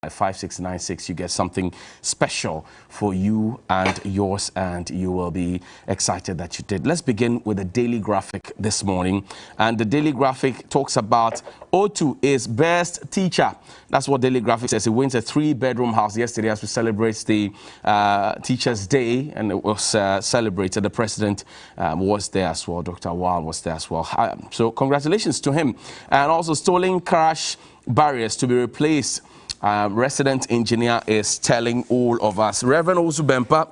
5696, you get something special for you and yours, and you will be excited that you did. Let's begin with the Daily Graphic this morning, and the Daily Graphic talks about O2 is best teacher. That's what Daily Graphic says. He wins a 3-bedroom house yesterday as we celebrate the Teachers' Day, and it was celebrated. The president was there as well. Dr. Wal was there as well. So congratulations to him. And also stolen crash barriers to be replaced. Resident engineer is telling all of us. Reverend Osu Bempa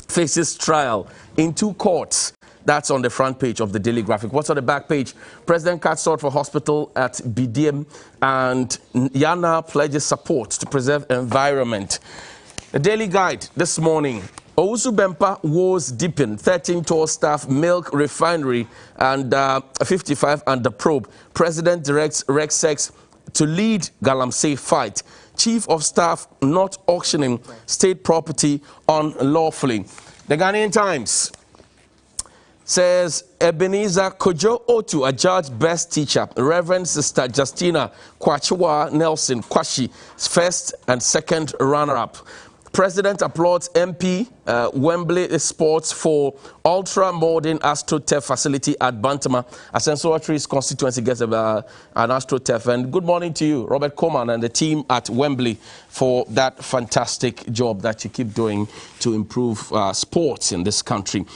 faces trial in 2 courts. That's on the front page of the Daily Graphic. What's on the back page? President cuts short for hospital at BDM, and Yana pledges support to preserve environment. The Daily Guide this morning. Osu Bempa woes deepen. 13 tall staff, milk refinery, and 55 under probe. President directs RegSex to lead Galamsey fight. Chief of staff not auctioning state property unlawfully. The Ghanaian Times says Ebenezer Kojo Otu adjudged best teacher. Reverend Sister Justina Kwachiwa Nelson Kwashi first and second runner-up. President applauds MP Wembley Sports for ultra-modern AstroTurf facility at Bantama. Asensor constituency gets an AstroTurf. And good morning to you, Robert Coleman, and the team at Wembley for that fantastic job that you keep doing to improve sports in this country.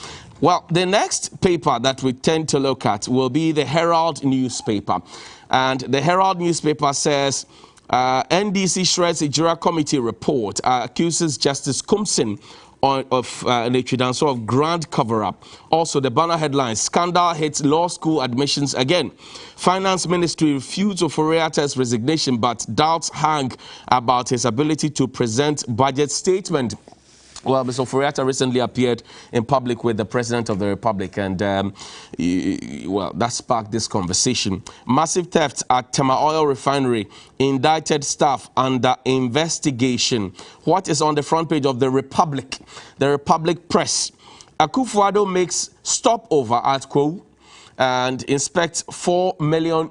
Well, the next paper that we tend to look at will be the Herald Newspaper. And the Herald Newspaper says, NDC shreds a Jura committee report, accuses Justice Kumsin of of grand cover-up. Also, the banner headlines: scandal hits law school admissions again. Finance Ministry refused Oforiata's resignation, but doubts hang about his ability to present budget statement. Well, Mr. Oforiata recently appeared in public with the President of the Republic, and well, that sparked this conversation. Massive theft at Tema Oil Refinery, indicted staff under investigation. What is on the front page of the Republic? The Republic Press. Akufo-Addo makes stopover at Kwo and inspects €4 million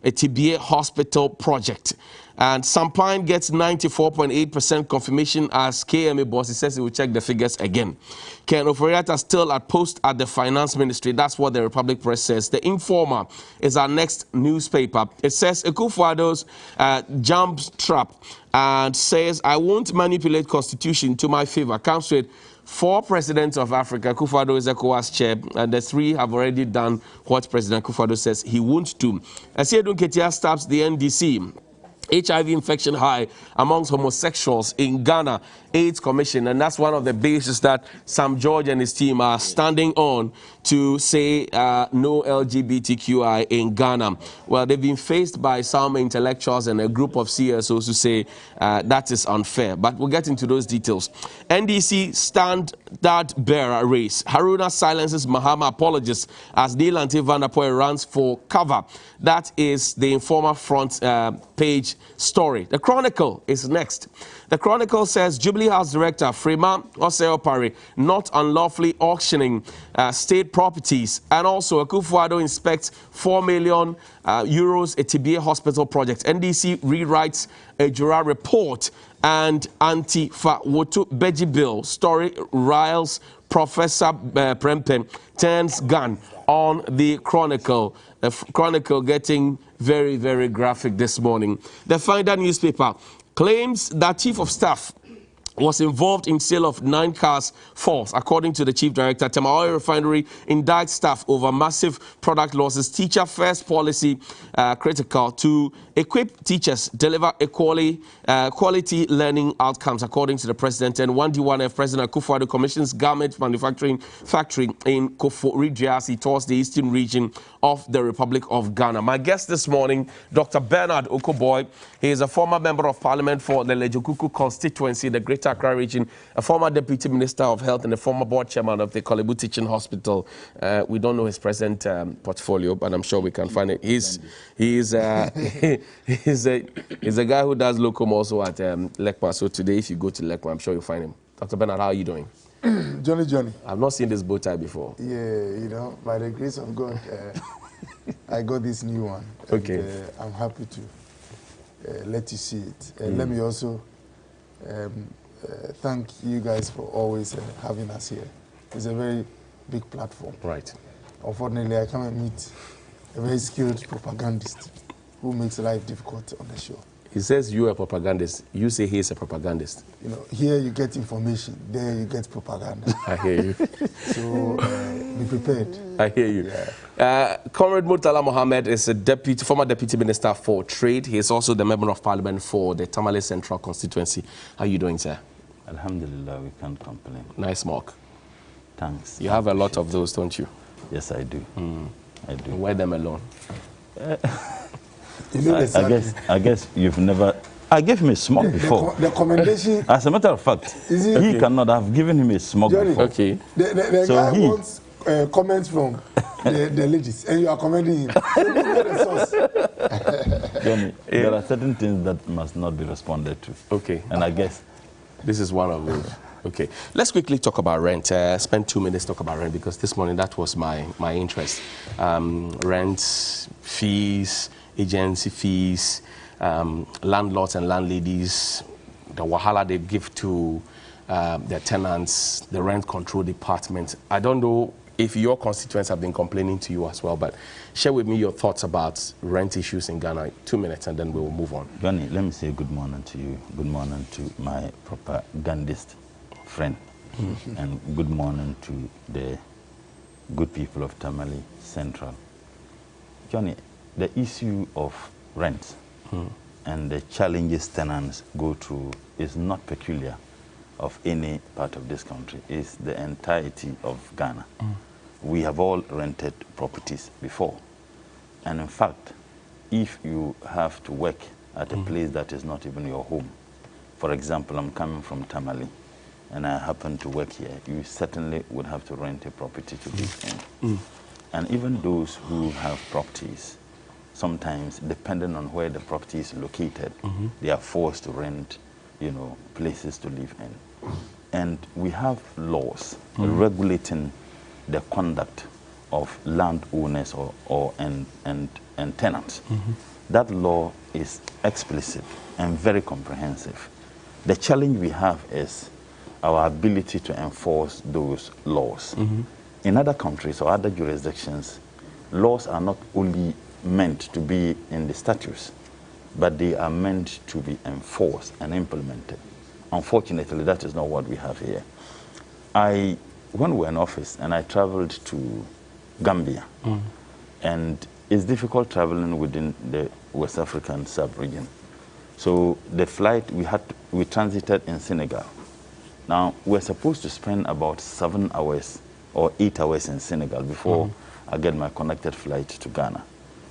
a TBA hospital project. And Sampine gets 94.8% confirmation as KMA boss. He says he will check the figures again. Ken Oforiata still at post at the Finance Ministry. That's what the Republic Press says. The Informer is our next newspaper. It says Akufo-Addo's jumps trap and says, I won't manipulate constitution to my favor. Comes with 4 presidents of Africa. Akufo-Addo is ECOWAS chair, and the 3 have already done what President Akufo-Addo says he won't do. Asiedu Nketia stabs the NDC. HIV infection high amongst homosexuals in Ghana. AIDS Commission, and that's one of the bases that Sam George and his team are standing on to say no LGBTQI in Ghana. Well, they've been faced by some intellectuals and a group of CSOs who say that is unfair, but we'll get into those details. NDC standard-bearer race. Haruna silences Mahama apologists as Neelanti Van der Poel runs for cover. That is the Informer front page story. The Chronicle is next. The Chronicle says Jubilee House Director Frema Oseopare not unlawfully auctioning state properties, and also Akufo-Addo inspects €4 million a TBA hospital project. NDC rewrites a Jura report, and anti-Wotu Beji bill story riles Professor Prempen turns gun on the Chronicle. The Chronicle getting very, very graphic this morning. The Finder newspaper claims that Chief of Staff was involved in sale of 9 cars false. According to the Chief Director, Tema Oil Refinery indicts staff over massive product losses. Teacher first policy critical to equip teachers, deliver quality learning outcomes, according to the President. And 1D1F President Akufo-Addo commissions garment manufacturing factory in Koforidiasi towards the eastern region of the Republic of Ghana. My guest this morning, Dr. Bernard Okoboy. He is a former member of parliament for the Lejokuku constituency, the Greater Accra region, a former deputy minister of health, and a former board chairman of the Kolebu Teaching Hospital. We don't know his present portfolio, but I'm sure we can find it. He's a guy who does locum also at Lekpa. So today, if you go to Lekpa, I'm sure you'll find him. Dr. Bernard, how are you doing? Johnny. I've not seen this bow tie before. Yeah, you know, by the grace of God, I got this new one. Okay. And, I'm happy to let you see it. Let me also thank you guys for always having us here. It's a very big platform. Right. Unfortunately, I come and meet a very skilled propagandist who makes life difficult on the show. He says you are a propagandist. You say he is a propagandist. You know, here you get information, there you get propaganda. I hear you. So be prepared. I hear you. Yeah. Comrade Murtala Mohammed is a former Deputy Minister for Trade. He is also the Member of Parliament for the Tamale Central Constituency. How are you doing, sir? Alhamdulillah, we can't complain. Nice mark. Thanks. You have a lot of those, don't you? Yes, I do. I do. Wear them alone. You know I guess you've never... I gave him a smoke before. The commendation... As a matter of fact, he cannot have given him a smoke before. Okay. The So guy he- wants comments from the ladies, and you are commending him. So you know the source. Johnny, there are certain things that must not be responded to. Okay. And I guess... This is one of those. Okay. Let's quickly talk about rent. Spend 2 minutes talk about rent because this morning that was my interest. Rent, fees, agency fees, landlords and landladies, the wahala they give to their tenants, the rent control department. I don't know if your constituents have been complaining to you as well, but share with me your thoughts about rent issues in Ghana. 2 minutes and then we will move on. Johnny, let me say good morning to you. Good morning to my propagandist friend. And good morning to the good people of Tamale Central. Johnny, the issue of rent and the challenges tenants go through is not peculiar of any part of this country. It's the entirety of Ghana. We have all rented properties before. And in fact, if you have to work at a place that is not even your home, for example, I'm coming from Tamale, and I happen to work here, you certainly would have to rent a property to live in. And even those who have properties, sometimes, depending on where the property is located, they are forced to rent, you know, places to live in. And we have laws regulating the conduct of landowners and tenants. That law is explicit and very comprehensive. The challenge we have is our ability to enforce those laws. In other countries or other jurisdictions, laws are not only meant to be in the statutes, but they are meant to be enforced and implemented. Unfortunately, that is not what we have here. When we were in office and I traveled to Gambia, and it's difficult traveling within the West African sub-region. So the flight, we transited in Senegal. Now, we're supposed to spend about 7 hours or 8 hours in Senegal before I get my connected flight to Ghana.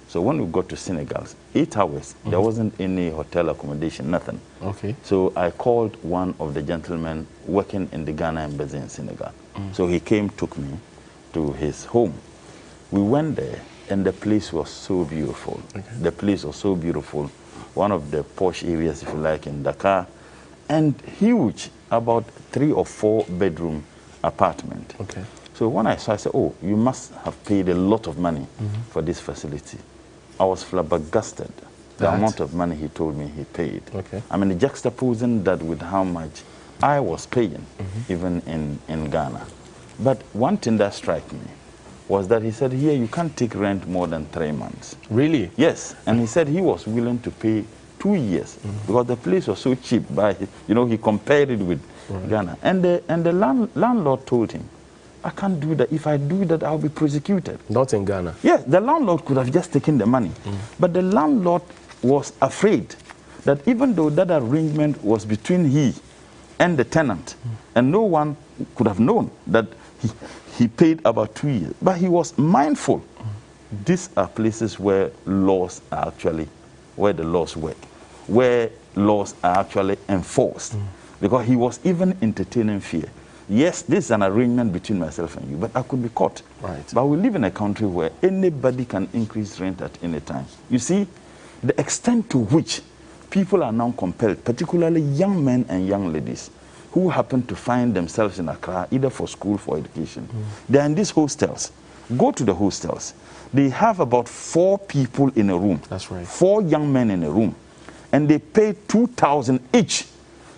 So when we got to Senegal, 8 hours, there wasn't any hotel accommodation, nothing. Okay. So I called one of the gentlemen working in the Ghana embassy in Senegal. So he came, took me to his home. We went there, and the place was so beautiful. Okay. The place was so beautiful. One of the posh areas, if you like, in Dakar, and huge, about 3 or 4 bedroom apartment. Okay. So when I saw, I said, oh, you must have paid a lot of money for this facility. I was flabbergasted. The amount of money he told me he paid. Okay. I mean, juxtaposing that with how much I was paying, even in Ghana. But one thing that struck me was that he said, here, you can't take rent more than 3 months. Really? Yes. And he said he was willing to pay 2 years because the place was so cheap. He compared it with Ghana. And the landlord told him, I can't do that. If I do that, I'll be prosecuted. Not in Ghana. Yes, the landlord could have just taken the money. But the landlord was afraid that even though that arrangement was between he and the tenant, and no one could have known that he paid about 2 years, but he was mindful. These are places where laws are actually, where the laws work, where laws are actually enforced. Because he was even entertaining fear. Yes, this is an arrangement between myself and you, but I could be caught. Right. But we live in a country where anybody can increase rent at any time. You see, the extent to which people are now compelled, particularly young men and young ladies, who happen to find themselves in Accra, either for school, for education. They're in these hostels. Go to the hostels. They have about 4 people in a room. That's right. 4 young men in a room. and they pay 2,000 each.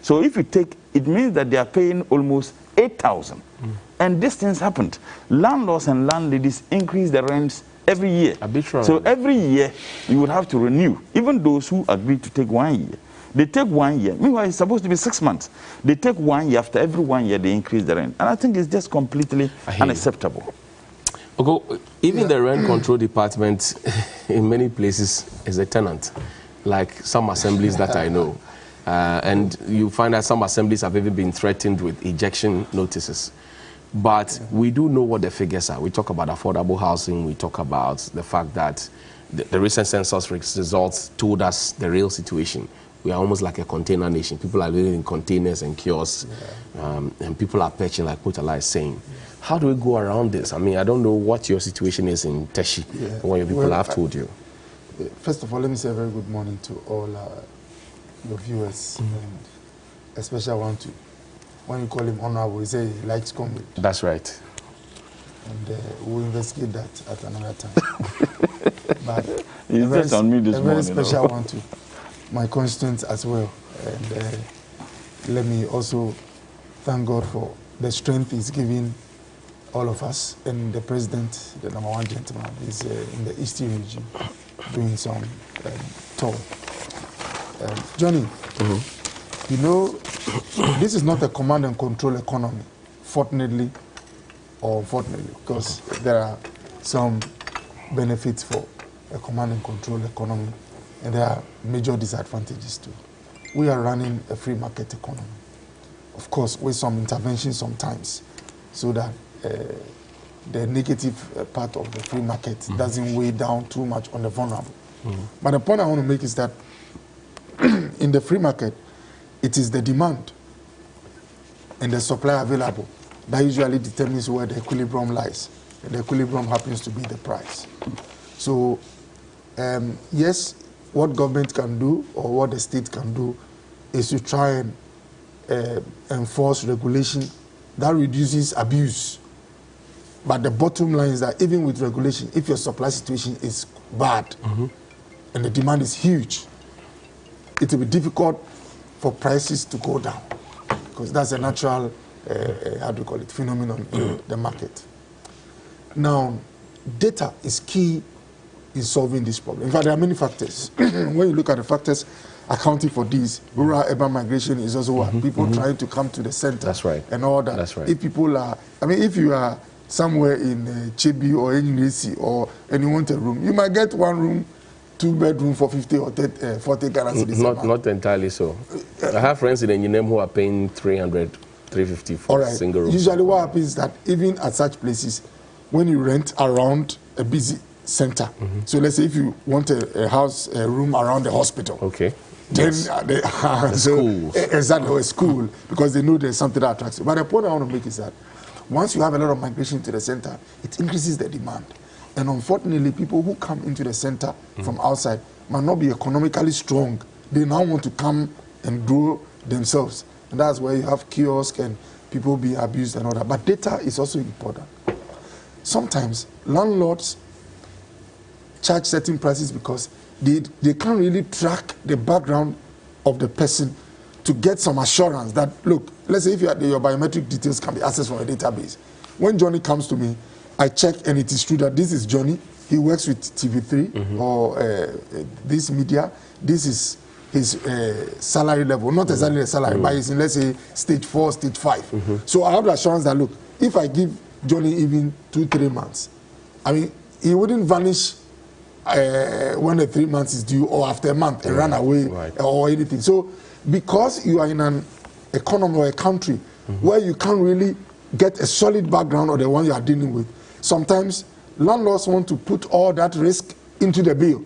So if you take, it means that they are paying almost 8,000. And these things happened. Landlords and landladies increase the rents every year. So every year you would have to renew. Even those who agree to take 1 year, they take 1 year. Meanwhile, it's supposed to be 6 months. They take 1 year. After every 1 year, they increase the rent. And I think it's just completely unacceptable. Okay, even the rent control department in many places is a tenant, like some assemblies that I know. And you find that some assemblies have even been threatened with ejection notices. But we do know what the figures are. We talk about affordable housing. We talk about the fact that the recent census results told us the real situation. We are almost like a container nation. People are living in containers and kiosks, and people are perching, like Mutala is saying. How do we go around this? I mean, I don't know what your situation is in Teshi, and what your people have told you. First of all, let me say a very good morning to all your viewers, and especially I want to, when you call him honorable, you say he likes comedy. That's right. And we'll investigate that at another time. But a very special one to my constituents as well. And let me also thank God for the strength he's giving all of us. And the president, the #1 gentleman, is in the Eastern region doing some tour. Johnny, you know, this is not a command and control economy, fortunately or unfortunately, because there are some benefits for a command and control economy, and there are major disadvantages too. We are running a free market economy, of course, with some intervention sometimes, so that the negative part of the free market doesn't weigh down too much on the vulnerable. But the point I want to make is that in the free market, it is the demand and the supply available that usually determines where the equilibrium lies. And the equilibrium happens to be the price. So, yes, what government can do or what the state can do is to try and enforce regulation that reduces abuse. But the bottom line is that even with regulation, if your supply situation is bad and the demand is huge, it will be difficult for prices to go down, because that's a natural, how do you call it, phenomenon in the market. Now, data is key in solving this problem. In fact, there are many factors. When you look at the factors accounting for this, rural-urban migration is also one. People trying to come to the center. That's right. And all that. That's right. If people are, I mean, if you are somewhere in Chebi or Enyinesi or and you want a room, you might get 1 room, 2-bedroom for 50 or 40 Ghana. Not entirely so. I have friends in Enyinem who are paying 300, 350 for a single room. Usually what happens is that even at such places, when you rent around a busy center, so let's say if you want a house, a room around the hospital, then schools. Exactly, a school, because they know there's something that attracts you. But the point I want to make is that once you have a lot of migration to the center, it increases the demand. And unfortunately, people who come into the center from outside might not be economically strong. They now want to come and grow themselves. And that's where you have kiosks and people being abused and all that. But data is also important. Sometimes landlords charge certain prices because they can't really track the background of the person to get some assurance that, look, let's say if your biometric details can be accessed from a database. When Johnny comes to me, I check and it is true that this is Johnny. He works with TV3 or this media. This is his salary level, not exactly a salary, but it's in, let's say, stage 4, stage 5. So I have the assurance that, look, if I give Johnny even 2-3 months, I mean, he wouldn't vanish when the 3 months is due or after a month and run away or anything. So because you are in an economy or a country where you can't really get a solid background or the one you are dealing with, sometimes landlords want to put all that risk into the bill.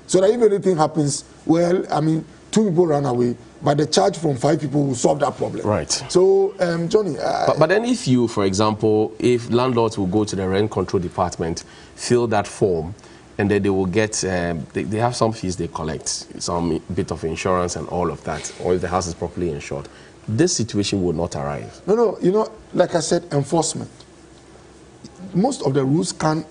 So that if anything happens, well, I mean, 2 people run away, but the charge from 5 people will solve that problem. Right. So, Johnny... But then if you, for example, if landlords will go to the rent control department, fill that form, and then they will get, they have some fees they collect, some bit of insurance and all of that, or if the house is properly insured, this situation will not arise. No, you know, like I said, enforcement. Most of the rules can't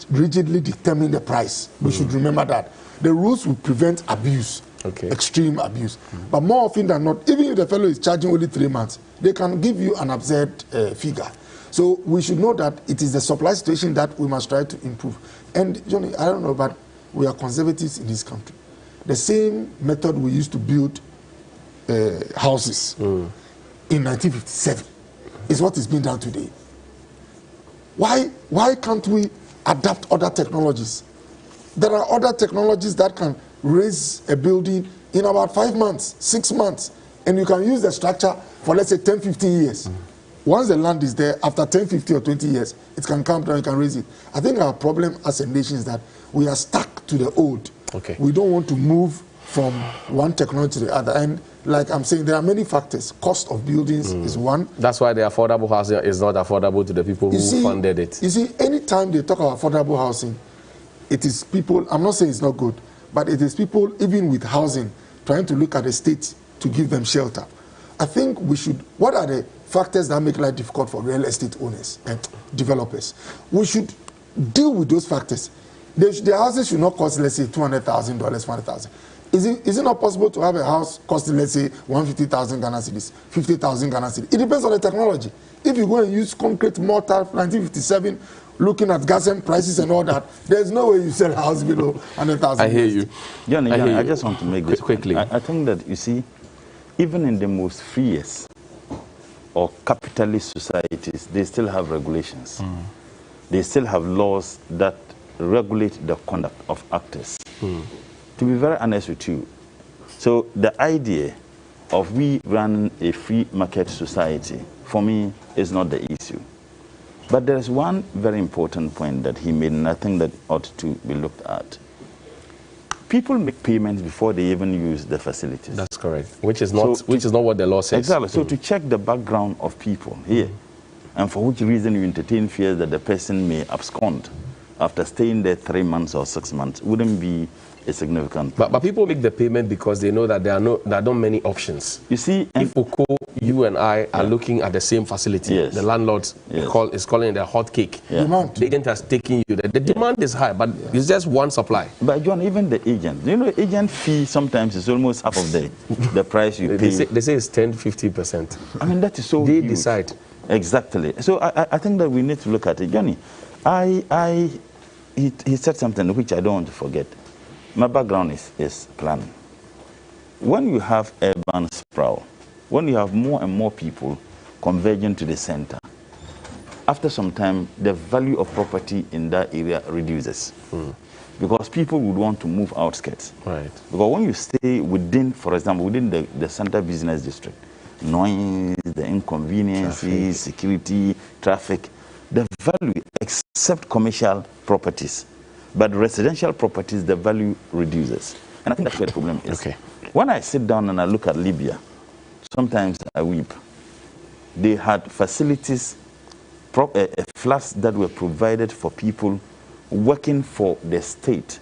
rigidly determine the price. We should remember that. The rules will prevent abuse. extreme abuse. But more often than not, even if the fellow is charging only 3 months, they can give you an absurd figure. So we should know that it is the supply situation that we must try to improve. And Johnny, I don't know, but we are conservatives in this country. The same method we used to build houses in 1957 is what is being done today. Why can't we adapt other technologies? There are other technologies that can raise a building in about 5 months, 6 months, and you can use the structure for, let's say, 10, 15 years. Once the land is there, after 10, 15 or 20 years, it can come down, you can raise it. I think our problem as a nation is that we are stuck to the old. We don't want to move from one technology to the other. And like I'm saying, there are many factors. Cost of buildings is one. That's why the affordable housing is not affordable to the people who funded it. You see, anytime they talk about affordable housing, it is people, I'm not saying it's not good, but it is people, even with housing, trying to look at the state to give them shelter. I think we should, what are the factors that make life difficult for real estate owners and developers? We should deal with those factors. The houses should not cost, let's say, $200,000, $400,000. Is it not possible to have a house costing, let's say, 150,000 Ghana cedis, 50,000 Ghana cedis? It depends on the technology. If you go and use concrete mortar, 1957, looking at gas and prices and all that, there's no way you sell a house below 100,000. I hear you. Johnny, I just want to make this quickly. I think that, you see, even in the most freest or capitalist societies, they still have regulations. They still have laws that regulate the conduct of actors. To be very honest with you, so the idea of we running a free market society, for me, is not the issue. But there is one very important point that he made, and I think that ought to be looked at. People make payments before they even use the facilities. That's correct. Which is not what the law says. Exactly. So to check the background of people here, and for which reason you entertain fears that the person may abscond after staying there 3 months or 6 months, wouldn't be a significant problem. But people make the payment because they know that there are not many options. You see, if Oko, you and I are looking at the same facility, the landlord is calling it a hot cake. The agent has taken you there. The demand is high, but it's just one supply. But John, even the agent, you know, agent fee sometimes is almost half of the price you pay. They say it's 10-15%. I mean, that is so They huge. decide. Exactly. So I think that we need to look at it. Johnny, he said something which I don't want to forget. My background is planning. When you have urban sprawl, when you have more and more people converging to the center, after some time, the value of property in that area reduces. Because people would want to move outskirts. Right. Because when you stay within, for example, within the center business district, noise, the inconveniences, security, traffic, the value, except commercial properties. But residential properties, the value reduces. And I think that's where the problem is. When I sit down and I look at Libya, sometimes I weep. They had facilities, flats that were provided for people working for the state,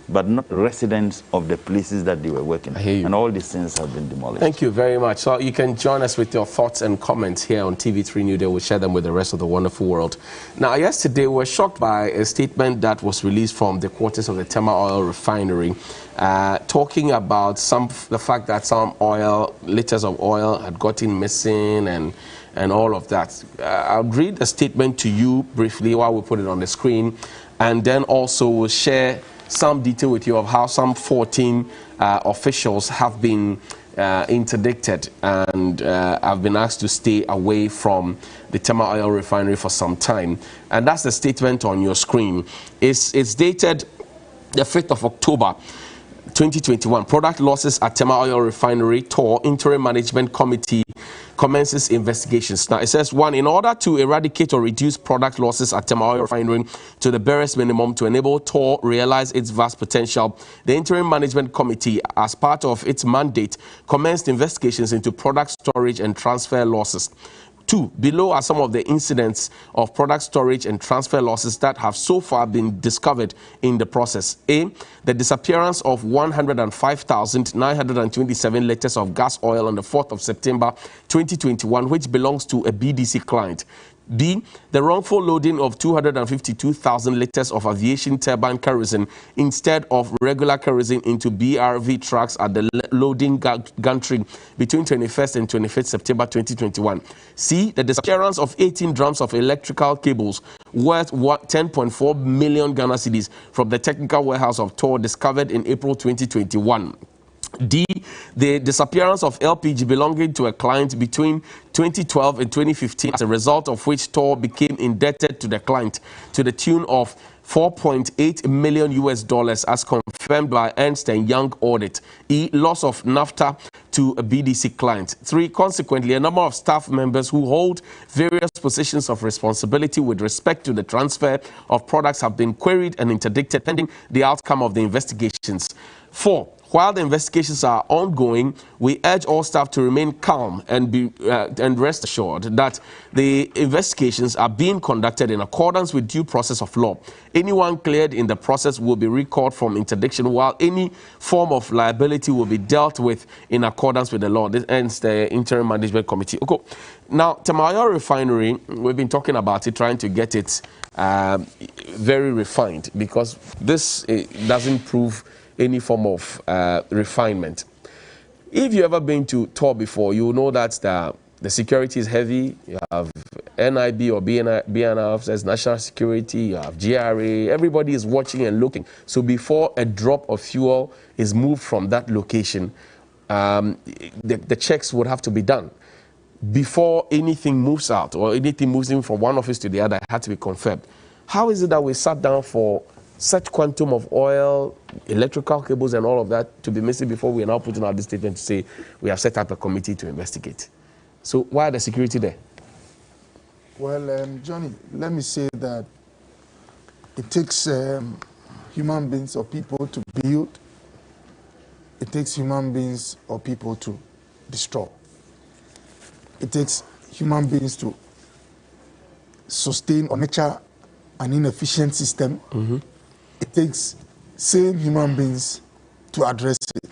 but not residents of the places that they were working. I hear you. And all these things have been demolished. Thank you very much. So you can join us with your thoughts and comments here on TV3 New Day. We'll share them with the rest of the wonderful world. Now, yesterday, we were shocked by a statement that was released from the quarters of the Tema Oil Refinery, talking about the fact that some liters of oil had gotten missing and all of that. I'll read the statement to you briefly while we put it on the screen, and then also we'll share some detail with you of how some 14 officials have been interdicted and have been asked to stay away from the Tema Oil Refinery for some time. And that's the statement on your screen. It's dated the 5th of October, 2021. Product losses at Tema Oil Refinery, TOR, Interim Management Committee commences investigations. Now, it says, 1, in order to eradicate or reduce product losses at Tema Oil Refinery to the barest minimum to enable TOR realize its vast potential, the Interim Management Committee, as part of its mandate, commenced investigations into product storage and transfer losses. 2, below are some of the incidents of product storage and transfer losses that have so far been discovered in the process. A, the disappearance of 105,927 liters of gas oil on the 4th of September 2021, which belongs to a BDC client. B, the wrongful loading of 252,000 liters of aviation turbine kerosene instead of regular kerosene into BRV trucks at the loading gantry between 21st and 25th September 2021. C, the disappearance of 18 drums of electrical cables worth 10.4 million Ghana cedis from the technical warehouse of TOR discovered in April 2021. D, the disappearance of LPG belonging to a client between 2012 and 2015, as a result of which TOR became indebted to the client to the tune of $4.8 million as confirmed by Ernst & Young audit. E, loss of NAFTA to a BDC client. 3, consequently, a number of staff members who hold various positions of responsibility with respect to the transfer of products have been queried and interdicted pending the outcome of the investigations. 4, while the investigations are ongoing, we urge all staff to remain calm and rest assured that the investigations are being conducted in accordance with due process of law. Anyone cleared in the process will be recalled from interdiction, while any form of liability will be dealt with in accordance with the law. This ends the Interim Management Committee. Okay. Now, Tamayo Refinery, we've been talking about it, trying to get it very refined, because this doesn't prove any form of refinement. If you've ever been to TOR before, you know that the security is heavy. You have NIB or BNI officers, national security, you have GRA, everybody is watching and looking. So before a drop of fuel is moved from that location, the checks would have to be done. Before anything moves out or anything moves in from one office to the other, it had to be confirmed. How is it that we sat down for such quantum of oil, electrical cables and all of that to be missing before we are now putting out this statement to say we have set up a committee to investigate? So why are the security there? Well, Johnny, let me say that it takes human beings or people to build. It takes human beings or people to destroy. It takes human beings to sustain or nurture an inefficient system. It takes sane human beings to address it.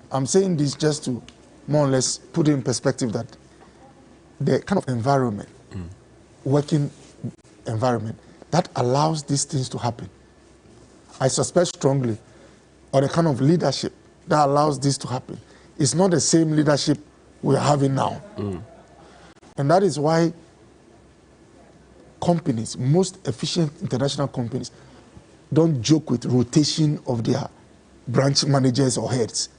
I'm saying this just to more or less put it in perspective that the kind of environment, working environment, that allows these things to happen, I suspect strongly, or the kind of leadership that allows this to happen, is not the same leadership we're having now. And that is why companies, most efficient international companies, don't joke with rotation of their branch managers or heads,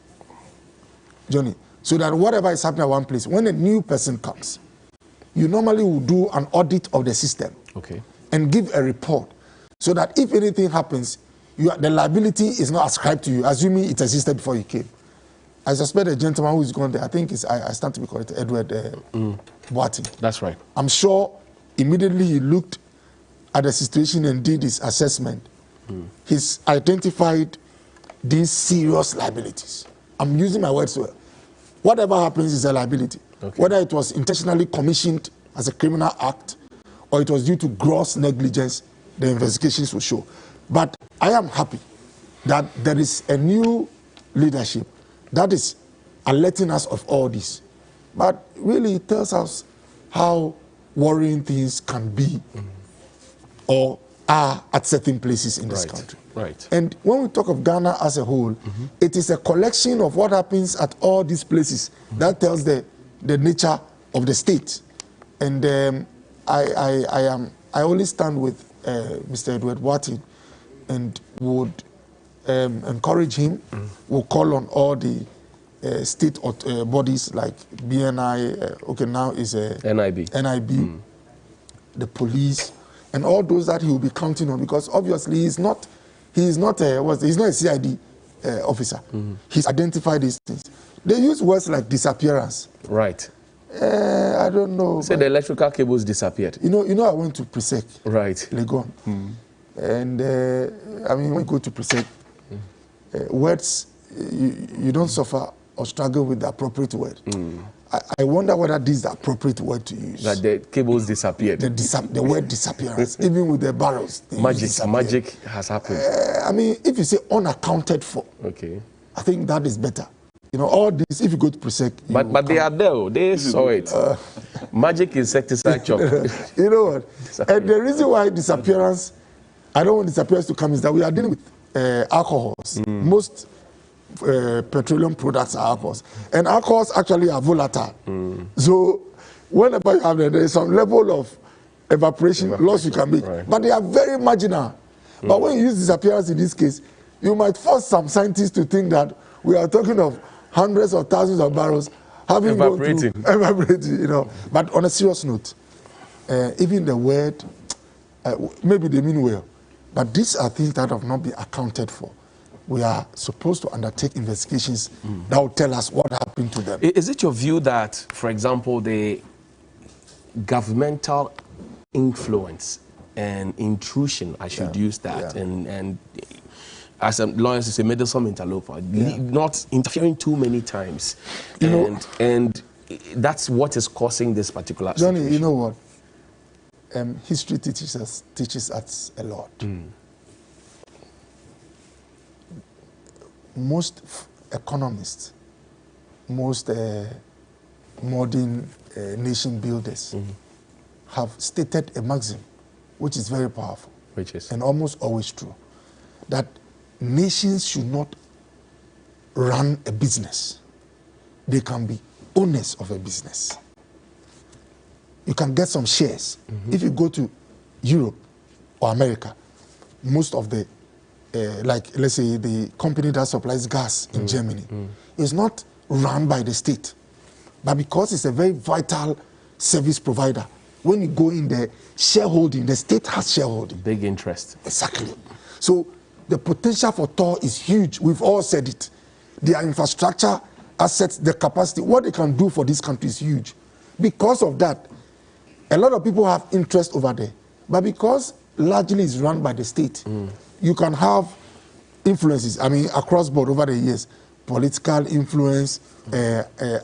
Johnny. So that whatever is happening at one place, when a new person comes, you normally will do an audit of the system, and give a report, so that if anything happens, the liability is not ascribed to you, assuming it existed before you came. I suspect a gentleman who is gone there, I think I stand to be corrected, Edward Boating. That's right. I'm sure immediately he looked at the situation and did his assessment. He's identified these serious liabilities. I'm using my words well. Whatever happens is a liability. Whether it was intentionally commissioned as a criminal act or it was due to gross negligence, the investigations will show. But I am happy that there is a new leadership that is alerting us of all this. But really it tells us how worrying things can be or are at certain places in this country. And when we talk of Ghana as a whole, it is a collection of what happens at all these places that tells the nature of the state. And I only stand with Mr. Edward Boating and would encourage him. We'll call on all the state bodies like BNI, okay, now is NIB, the police, and all those that he will be counting on, because obviously he's not a CID officer. He's identified these things. They use words like disappearance. Right. I don't know. Say the electrical cables disappeared. You know, I went to Presec. Right. Legon. And I mean, when you go to Presec, words, you don't suffer or struggle with the appropriate word. I wonder whether this is the appropriate word to use. That the cables disappeared. The word disappearance, even with the barrels. Magic has happened. I mean, if you say unaccounted for, I think that is better. You know, all this, if you go to Presec... But they are there, they saw it. Magic insecticide chop. You know what? And the reason why disappearance, I don't want disappearance to come, is that we are dealing with alcohols. Most petroleum products are alcohols. And alcohols actually are volatile. So whenever you have them, there is some level of evaporation loss you can make. Right. But they are very marginal. But when you use disappearance in this case, you might force some scientists to think that we are talking of hundreds or thousands of barrels having evaporating, you know. But on a serious note, even the word, maybe they mean well, but these are things that have not been accounted for. We are supposed to undertake investigations that will tell us what happened to them. Is it your view that, for example, the governmental influence and intrusion, I should use that, and as a lawyer, it's a meddlesome interloper, not interfering too many times, and that's what is causing this particular Johnny, situation. you know what? History teaches us a lot. Most economists, most modern nation builders have stated a maxim, which is very powerful, and almost always true, that nations should not run a business. They can be owners of a business. You can get some shares. If you go to Europe or America, most of the, like let's say the company that supplies gas in Germany is not run by the state, but because it's a very vital service provider, when you go in there, shareholding, the state has shareholding. Big interest. Exactly. So the potential for Tor is huge. We've all said it. Their infrastructure, assets, the capacity, what they can do for this country is huge. Because of that, a lot of people have interest over there. But because largely it's run by the state, you can have influences, I mean, across board over the years. Political influence,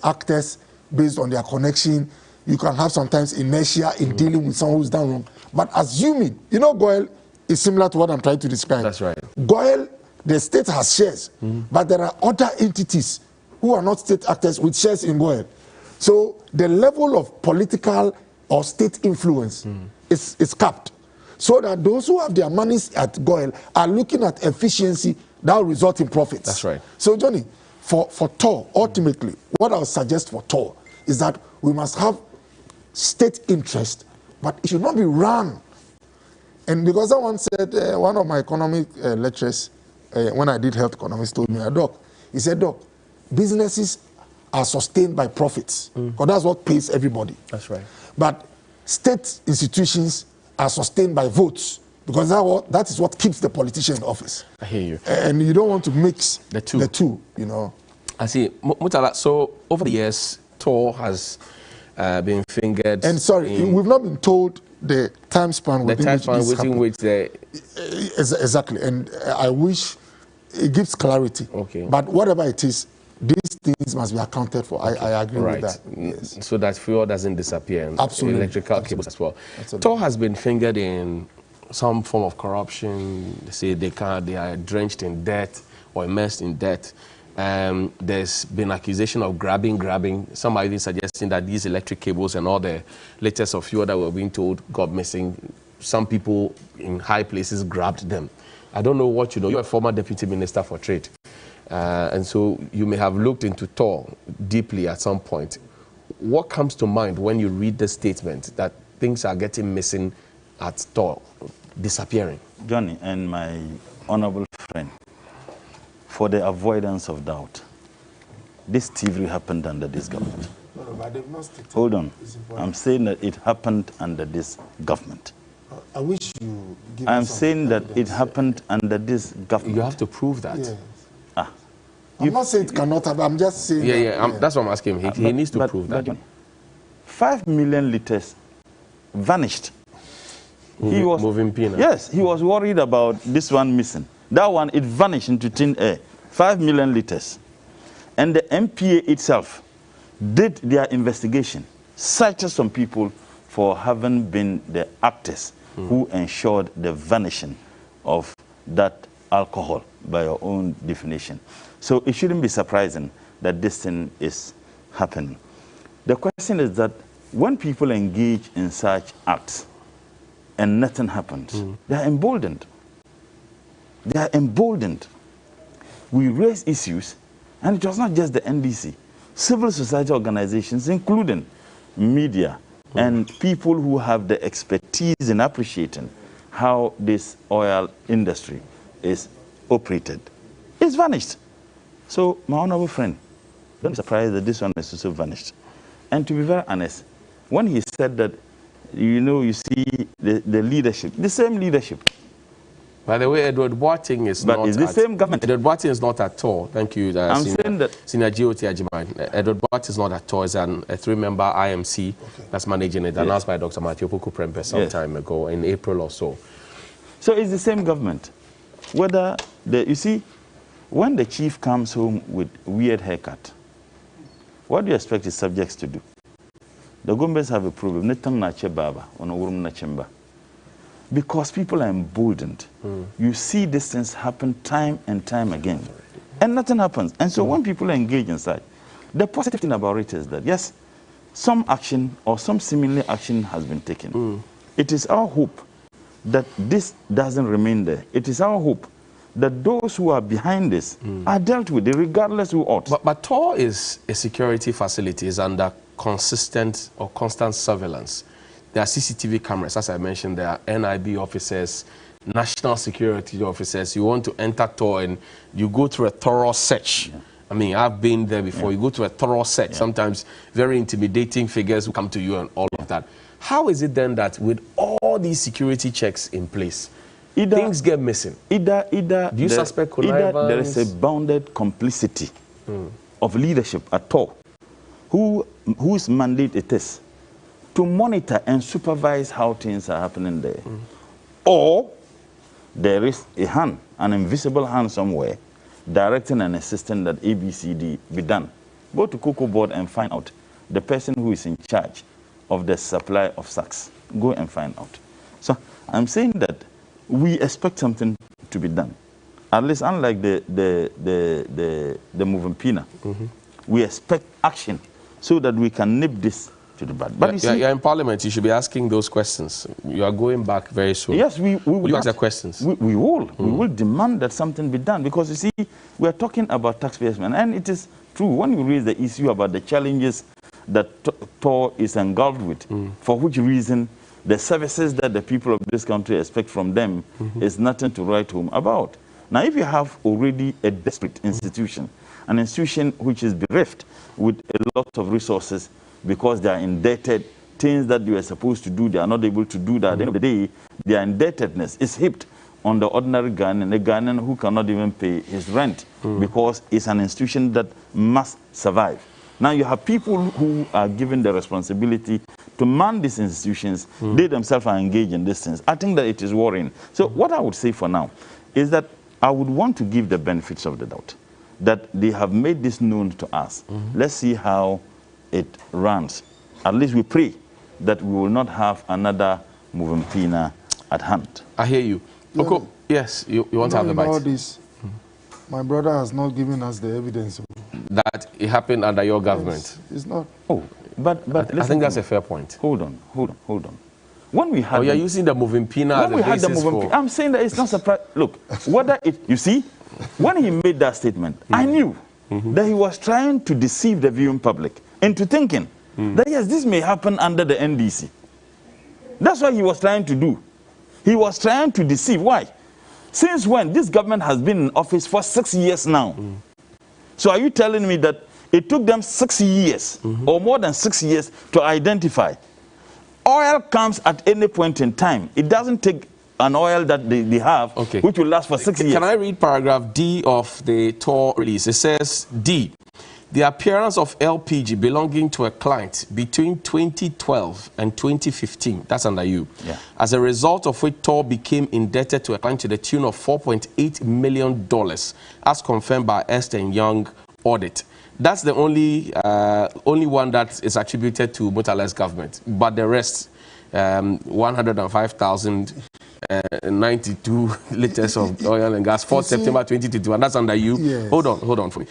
actors based on their connection. You can have sometimes inertia in dealing with someone who's done wrong. But assuming, you know, Goyle is similar to what I'm trying to describe. That's right. Goyle, the state has shares, but there are other entities who are not state actors with shares in Goyle. So the level of political or state influence is capped. So that those who have their monies at Goyle are looking at efficiency that will result in profits. That's right. So Johnny, for Tor, ultimately, what I would suggest for Tor is that we must have state interest, but it should not be run. And because someone said, one of my economic lecturers, when I did health economics, told me, Doc, he said, Doc, businesses are sustained by profits, because that's what pays everybody. That's right. But state institutions are sustained by votes, because that is what keeps the politician in office. I hear you. And you don't want to mix the two, you know. I see. Mutala, so over the years, Tor has been fingered. And sorry, we've not been told the time span within which exactly. And I wish it gives clarity. Okay. But whatever it is, these things must be accounted for. Okay. I agree with that. Yes. So that fuel doesn't disappear. Absolutely. Electrical cables as well. Absolutely. Tor has been fingered in some form of corruption. They say they are drenched in debt or immersed in debt. There's been accusation of grabbing. Some are even suggesting that these electric cables and all the latest of fuel that we're being told got missing, some people in high places grabbed them. I don't know what you know. You're a former deputy minister for trade. And so you may have looked into Tor deeply at some point. What comes to mind when you read the statement that things are getting missing at Tor, disappearing? Johnny and my honorable friend, for the avoidance of doubt, this thievery happened under this government. No, but they've not stated. Hold on. I'm saying that it happened under this government. I wish you give I'm saying that it happened under this government. You have to prove that. Yes. I'm not saying it cannot happen. I'm just saying that's what I'm asking him. He needs to prove that. 5 million liters vanished. He was moving peanuts. Yes, he was worried about this one missing. That one, it vanished into thin air. 5 million liters. And the MPA itself did their investigation, cited some people for having been the actors who ensured the vanishing of that alcohol by your own definition. So it shouldn't be surprising that this thing is happening. The question is that when people engage in such acts and nothing happens, they are emboldened. They are emboldened. We raise issues, and it was not just the NDC. Civil society organizations, including media and people who have the expertise in appreciating how this oil industry is operated, it's vanished. So, my honorable friend, don't be surprised that this one is also vanished. And to be very honest, when he said that, you see the leadership, the same leadership. By the way, Edward Boateng is not. But it's the same government. Edward Boateng is not at all. Thank you. I'm saying that. Senior GOT Ajimai. Edward Boateng is not at all. It's a 3-member IMC that's managing it, announced by Dr. Matthew Poku Prempeh some time ago, in April or so. So it's the same government. Whether, you see, when the chief comes home with weird haircut, what do you expect his subjects to do? The governments have a problem. Because people are emboldened. You see these things happen time and time again. And nothing happens. And so when people engage inside, the positive thing about it is that, yes, some action or some similar action has been taken. It is our hope that this doesn't remain there. It is our hope that those who are behind this are dealt with, regardless who ought. But TOR is a security facility, is under consistent or constant surveillance. There are CCTV cameras, as I mentioned. There are NIB officers, national security officers. You want to enter TOR and you go through a thorough search. I mean, I've been there before. You go through a thorough search. Sometimes very intimidating figures who come to you and all of that. How is it then that with all these security checks in place, things get missing? Do you suspect connivance? Either there is a bounded complicity of leadership at TOR, whose mandate it is to monitor and supervise how things are happening there. Or there is a hand, an invisible hand somewhere, directing and assisting that ABCD be done. Go to Cocoa Board and find out the person who is in charge of the supply of sacks. Go and find out. So I'm saying that we expect something to be done. At least unlike the moving Pina, we expect action so that we can nip this to the bud. But you're in Parliament. You should be asking those questions. You are going back very soon. Yes, we will. You ask the questions. We will. We will demand that something be done, because you see, we are talking about taxpayers' money, and it is true when you raise the issue about the challenges that TOR is engulfed with, for which reason the services that the people of this country expect from them is nothing to write home about. Now, if you have already a desperate institution, an institution which is bereft with a lot of resources because they are indebted, things that you are supposed to do, they are not able to do that. At the end of the day, their indebtedness is heaped on the ordinary Ghanaian, a Ghanaian who cannot even pay his rent because it's an institution that must survive. Now you have people who are given the responsibility to man these institutions. They themselves are engaged in these things. I think that it is worrying. So what I would say for now is that I would want to give the benefits of the doubt, that they have made this known to us. Let's see how it runs. At least we pray that we will not have another moving Pina at hand. I hear you. Yeah. Okay. Yes, you want to have the bite. All this, my brother has not given us the evidence that it happened under your government. It's not. Oh, but I think that's a fair point. Hold on. When we had, you're using the moving Pina as a basis for... I'm saying that it's not surprising. Look, whether it, you see, when he made that statement, I knew that he was trying to deceive the viewing public into thinking that yes, this may happen under the NDC. That's what he was trying to do. He was trying to deceive. Why? Since when? This government has been in office for 6 years now. So are you telling me that it took them 6 years or more than 6 years to identify? Oil comes at any point in time. It doesn't take an oil that they have, which will last for 6 years. Can I read paragraph D of the TOR release? It says, D, the appearance of LPG belonging to a client between 2012 and 2015, that's under you, as a result of which TOR became indebted to a client to the tune of $4.8 million, as confirmed by Ernst & Young audit. That's the only one that is attributed to Murtala's government. But the rest, 105,000 92 liters of oil and gas, 4th September 2021. That's under you. Yes. Hold on for me.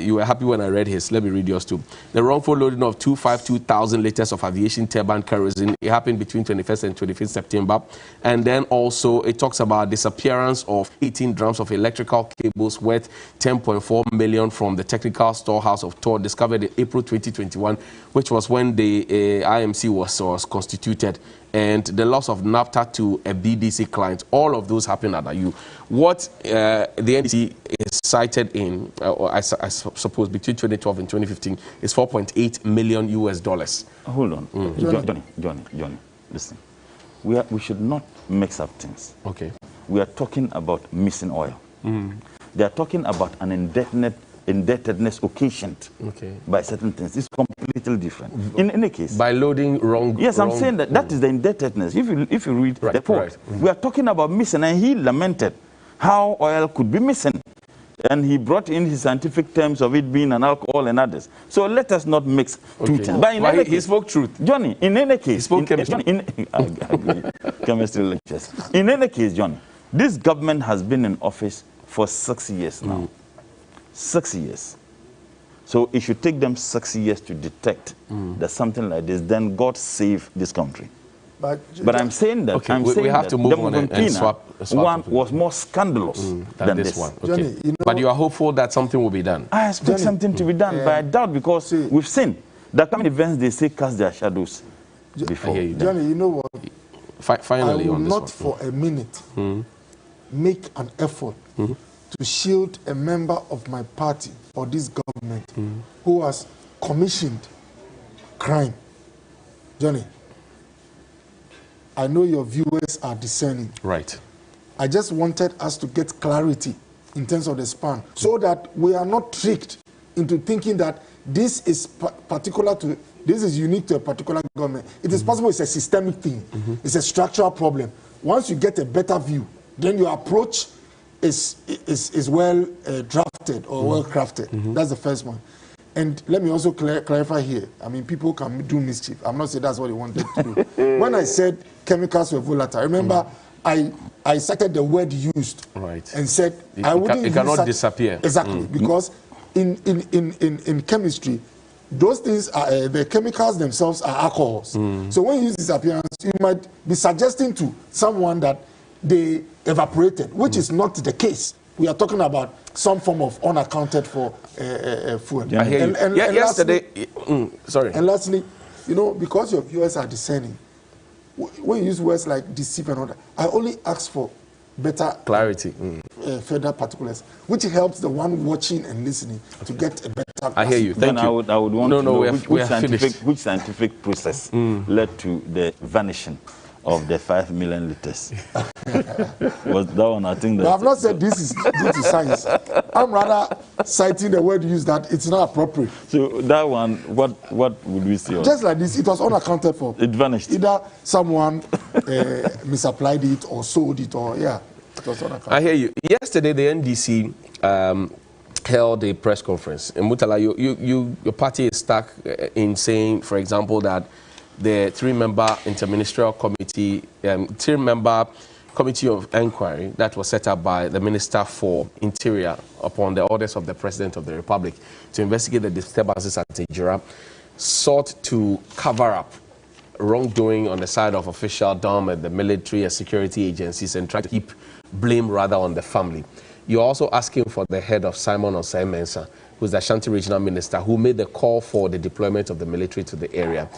You were happy when I read his. Let me read yours too. The wrongful loading of 252,000 liters of aviation turbine kerosene. It happened between 21st and 25th September. And then also it talks about disappearance of 18 drums of electrical cables worth 10.4 million from the technical storehouse of Tor, discovered in April 2021, which was when the IMC was constituted, and the loss of NAFTA to a BDC client. All of those happened under you. What the NDC is cited in, I suppose, between 2012 and 2015 is $4.8 million US. Hold on. Johnny, listen. We should not mix up things. Okay. We are talking about missing oil. They are talking about an indebtedness occasioned by certain things. It's completely different. In any case, by loading wrong. Yes, I'm saying that is the indebtedness. If you read the report, we are talking about missing, and he lamented how oil could be missing, and he brought in his scientific terms of it being an alcohol and others. So let us not mix two things. But in any case, he spoke truth, Johnny. In any case, he spoke chemistry. Chemistry lectures. In any case, Johnny, this government has been in office for 6 years now. 6 years. So it should take them 6 years to detect that something like this, then God save this country. But I'm saying that, we have to move on and swap one was more scandalous than this one. Johnny, you know, but you are hopeful that something will be done? I expect something to be done, but I doubt, because we've seen that coming events, they say cast their shadows before. Johnny, you know what? Finally, I will on this not one. for a minute make an effort to shield a member of my party or this government who has commissioned crime. Johnny, I know your viewers are discerning. Right. I just wanted us to get clarity in terms of the span, so that we are not tricked into thinking that this is this is unique to a particular government. It is possible it's a systemic thing. It's a structural problem. Once you get a better view, then your approach is well drafted or well crafted. That's the first one. And let me also clarify here. I mean, people can do mischief. I'm not saying that's what they wanted to do. When I said chemicals were volatile, remember, I cited the word used and said I wouldn't. It cannot disappear. Exactly, because in chemistry, those things are the chemicals themselves are alcohols. So when you use disappearance, you might be suggesting to someone that they evaporated, which is not the case. We are talking about some form of unaccounted for fuel. I hear you. And yesterday, sorry. And lastly, you know, because your viewers are discerning, when you use words like deceive and all that, I only ask for better clarity, further particulars, which helps the one watching and listening to get a better. I hear you. Thank you. I would want to know which scientific process led to the vanishing of the 5 million liters. Was that one? I think that. I've not said this is due to science. I'm rather citing the word used that it's not appropriate. So that one, what would we say? Just like this, it was unaccounted for. It vanished. Either someone misapplied it or sold it, or it was unaccounted. I hear you. Yesterday, the NDC held a press conference. In Mutala, your party is stuck in saying, for example, that the three-member interministerial committee, three-member committee of inquiry that was set up by the Minister for Interior upon the orders of the President of the Republic to investigate the disturbances at Nigeria, sought to cover up wrongdoing on the side of official dom and the military and security agencies and try to keep blame rather on the family. You're also asking for the head of Simon Osei Mensah, who's the Ashanti Regional Minister, who made the call for the deployment of the military to the area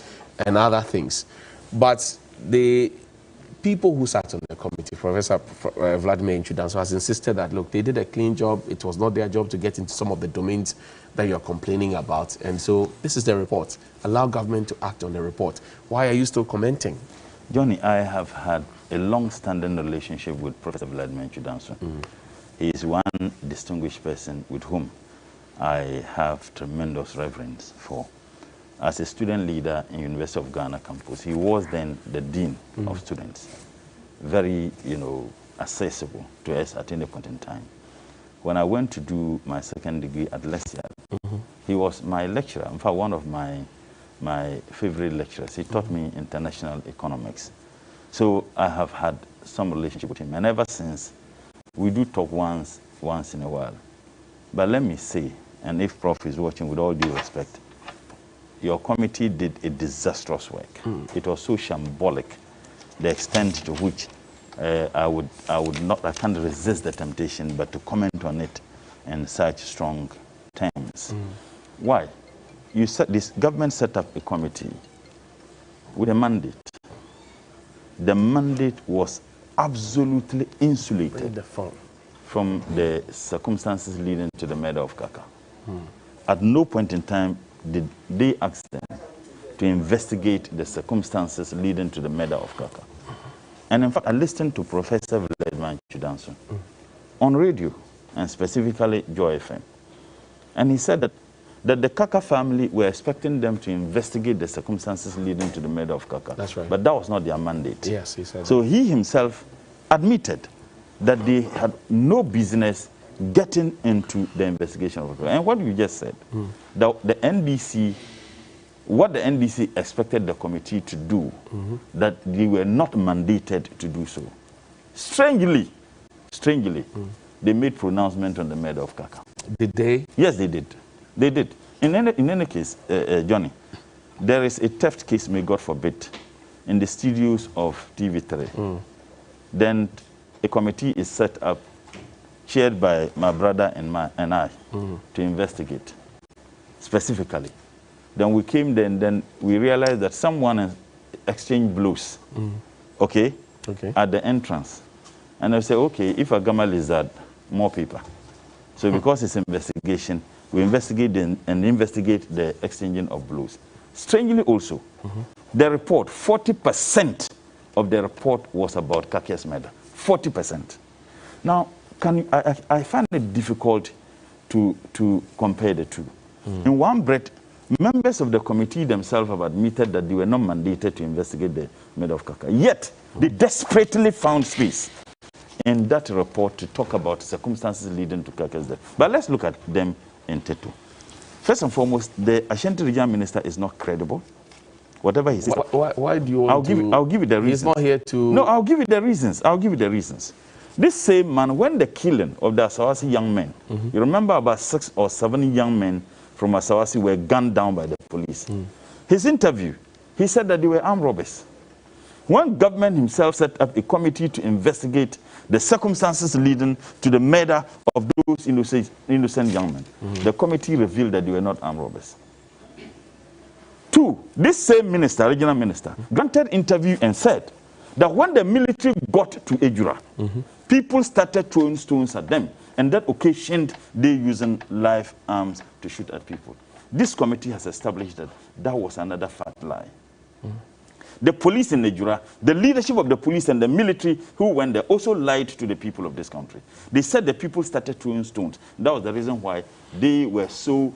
and other things. But the people who sat on the committee, Professor Vladimir Inchudanso, has insisted that, look, they did a clean job. It was not their job to get into some of the domains that you're complaining about. And so this is the report. Allow government to act on the report. Why are you still commenting? Johnny, I have had a long-standing relationship with Professor Vladimir Inchudanso. He is one distinguished person with whom I have tremendous reverence for. As a student leader in University of Ghana campus, he was then the dean of students. Very, accessible to us at any point in time. When I went to do my second degree at Lesia, he was my lecturer. In fact, one of my favorite lecturers. He taught me international economics. So I have had some relationship with him. And ever since, we do talk once in a while. But let me say, and if Prof is watching, with all due respect, your committee did a disastrous work. It was so shambolic, the extent to which I can't resist the temptation but to comment on it in such strong terms. Why? You said this government set up a committee with a mandate. The mandate was absolutely insulated from the circumstances leading to the murder of Kaka. At no point in time did they ask them to investigate the circumstances leading to the murder of Kaka. And in fact, I listened to Professor Vladimir Chudanson on radio, and specifically Joy FM. And he said that the Kaka family were expecting them to investigate the circumstances leading to the murder of Kaka. That's right. But that was not their mandate. Yes, he said so he himself admitted that they had no business getting into the investigation of Kaka. And what you just said, the NDC, what the NDC expected the committee to do, that they were not mandated to do so. Strangely, they made pronouncement on the murder of Kaka. Did they? Yes, they did. They did. In any case, Johnny, there is a theft case, may God forbid, in the studios of TV3. Then a committee is set up, chaired by my brother and I, to investigate specifically. Then we came there, and then we realized that someone exchanged blows, okay, at the entrance. And I said, okay, if a gamma lizard, more paper. So because it's investigation, we investigate and investigate the exchanging of blows. Strangely also, the report, 40% of the report was about Kakia's murder. 40%. Now, I find it difficult to compare the two. In one breath, members of the committee themselves have admitted that they were not mandated to investigate the murder of Kaka. Yet, they desperately found space in that report to talk about circumstances leading to Kaka's death. But let's look at them in total. First and foremost, the Ashanti Regional Minister is not credible. Whatever he says. Why do you want I'll give you the reasons. He's not here to... No, I'll give you the reasons. I'll give you the reasons. This same man, when the killing of the Asawasi young men, you remember about 6 or 7 young men from Asawasi were gunned down by the police. His interview, he said that they were armed robbers. When government himself set up a committee to investigate the circumstances leading to the murder of those innocent young men, the committee revealed that they were not armed robbers. 2, this same minister, regional minister, granted interview and said that when the military got to Ejura, people started throwing stones at them, and that occasioned they using live arms to shoot at people. This committee has established that that was another fat lie. The police in Ejura, the leadership of the police and the military who went there also lied to the people of this country. They said the people started throwing stones. That was the reason why they were so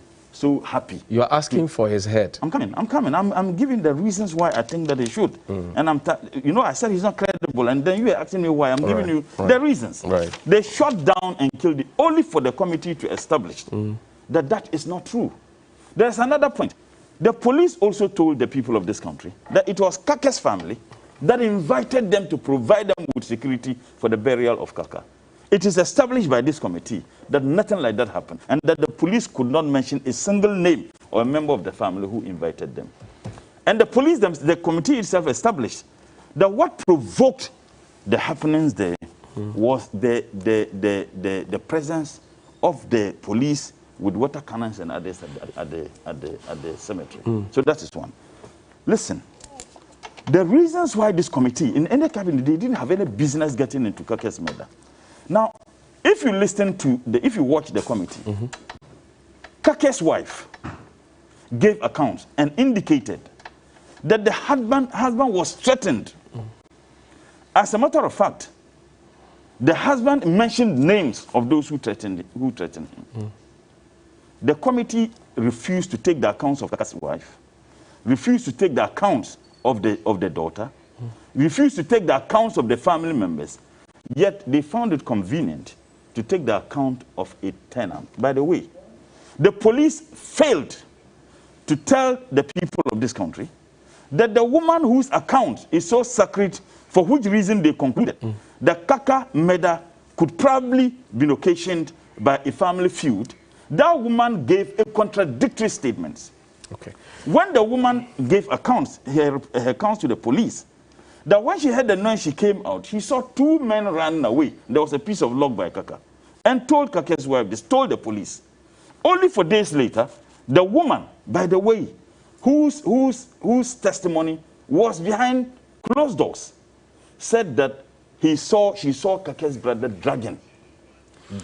happy. You are asking for his head. I'm coming. I'm giving the reasons why I think that he should. And I said he's not credible, and then you are asking me why. I'm giving you the reasons. They shot down and killed it only for the committee to establish that that is not true. There's another point. The police also told the people of this country that it was Kaka's family that invited them to provide them with security for the burial of Kaka. It is established by this committee that nothing like that happened, and that the police could not mention a single name or a member of the family who invited them. And the committee itself established that what provoked the happenings there was the presence of the police with water cannons and others at the cemetery. So that is one. Listen, the reasons why this committee, in any cabinet, they didn't have any business getting into Kaka's murder. Now, if you watch the committee, Kaka's wife gave accounts and indicated that the husband was threatened. As a matter of fact, the husband mentioned names of those who threatened him. The committee refused to take the accounts of Kaka's wife, refused to take the accounts of the daughter, refused to take the accounts of the family members, yet they found it convenient to take the account of a tenant. By the way, the police failed to tell the people of this country that the woman whose account is so sacred for which reason they concluded that Kaka murder could probably be occasioned by a family feud. That woman gave a contradictory statements. Okay. When the woman gave accounts, her accounts to the police, that when she heard the noise, she came out, she saw two men running away. There was a piece of log by Kaka, and told Kaka's wife this, told the police. Only 4 days later, the woman, by the way, whose testimony was behind closed doors, said that she saw Kaka's brother dragging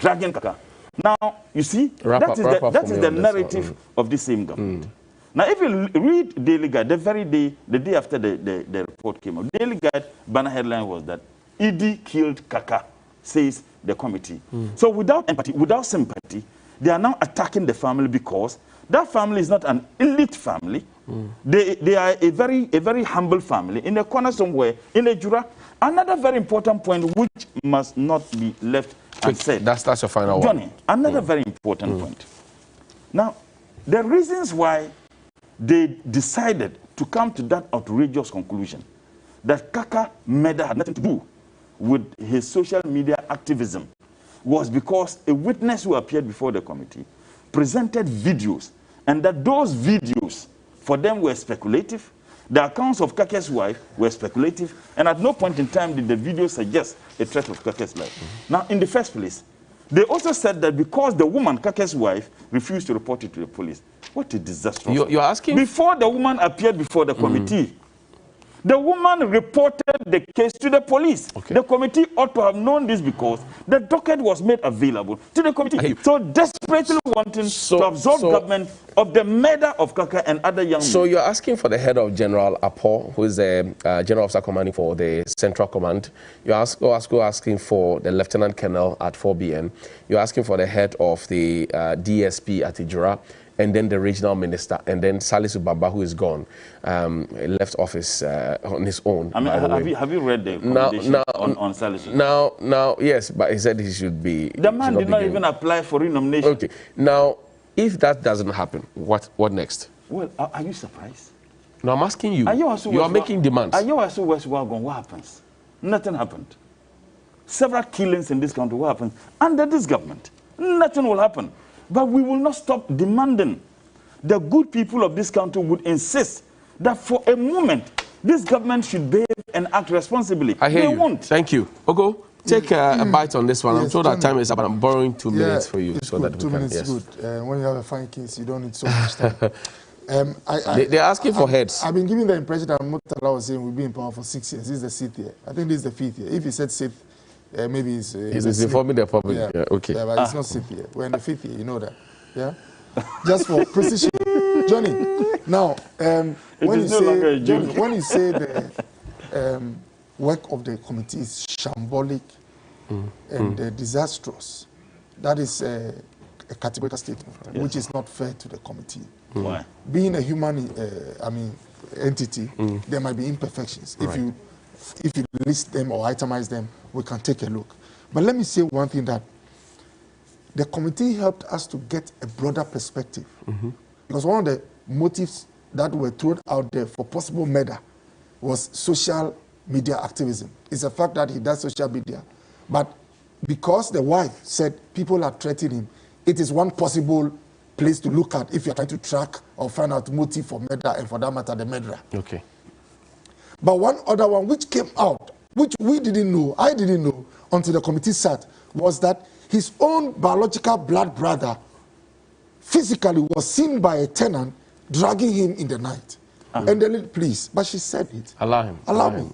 Kaka. Now, you see, that is the narrative of the same government. Now, if you read Daily Guide, the day after the report came out, Daily Guide banner headline was that Idi killed Kaka, says the committee. So without empathy, without sympathy, they are now attacking the family because that family is not an elite family. They are a very humble family in a corner somewhere in a Jura. Another very important point which must not be left unsaid. That's your final Johnny, one. another very important point. Now, the reasons why they decided to come to that outrageous conclusion that Kaka murder had nothing to do with his social media activism was because a witness who appeared before the committee presented videos, and that those videos for them were speculative. The accounts of Kaka's wife were speculative, and at no point in time did the video suggest a threat of Kaka's life. Now, in the first place, they also said that because the woman, Kaka's wife, refused to report it to the police. What a disaster. You're asking? Before the woman appeared before the committee, the woman reported the case to the police. Okay. The committee ought to have known this because the docket was made available to the committee. So desperately wanting to absolve government of the murder of Kaka and other young men. So you're asking for the head of General Apo, who is the General Officer Commanding for the Central Command. You're asking for the Lieutenant Colonel at 4BN. You're asking for the head of the DSP at Ijura, and then the regional minister, and then Salisu Baba, who is gone, left office on his own. I mean, have you read the recommendation on Salisu? Now, yes, but he said he should be. The man did not even apply for re-nomination. Okay. Now, if that doesn't happen, what next? Well, are you surprised? No, I'm asking you. You are making demands. Are you also West Wagon? What happens? Nothing happened. Several killings in this country. What happens? Under this government, nothing will happen. But we will not stop demanding. The good people of this country would insist that for a moment, this government should behave and act responsibly. I hear they you. Won't. Thank you. Ogo, take a bite on this one. Yes, I'm told that time is up, but I'm borrowing 2 minutes for you. So good. that 2 we can, minutes yes. good. When you have a fine case, you don't need so much time. They're asking for heads. I've been given the impression that Murtala was saying we've been in power for 6 years. This is the 6th year. I think this is the 5th year. If he said 6th, maybe it's informing the public. Yeah, okay. Yeah, but it's not 6th year. We're in the 5th year, you know that. Yeah? Just for precision. Johnny, now, when you say the work of the committee is shambolic and disastrous, that is a categorical statement, which is not fair to the committee. Why? Being a human, entity, there might be imperfections. Right. If you list them or itemize them, we can take a look. But let me say one thing, that the committee helped us to get a broader perspective. Because one of the motives that were thrown out there for possible murder was social media activism. It's a fact that he does social media. But because the wife said people are threatening him, it is one possible place to look at if you're trying to track or find out motive for murder, and for that matter, the murderer. Okay. But one other one which came out, which we didn't know, I didn't know until the committee sat, was that his own biological blood brother physically was seen by a tenant dragging him in the night. And the lady, please, but she said it. Allow him.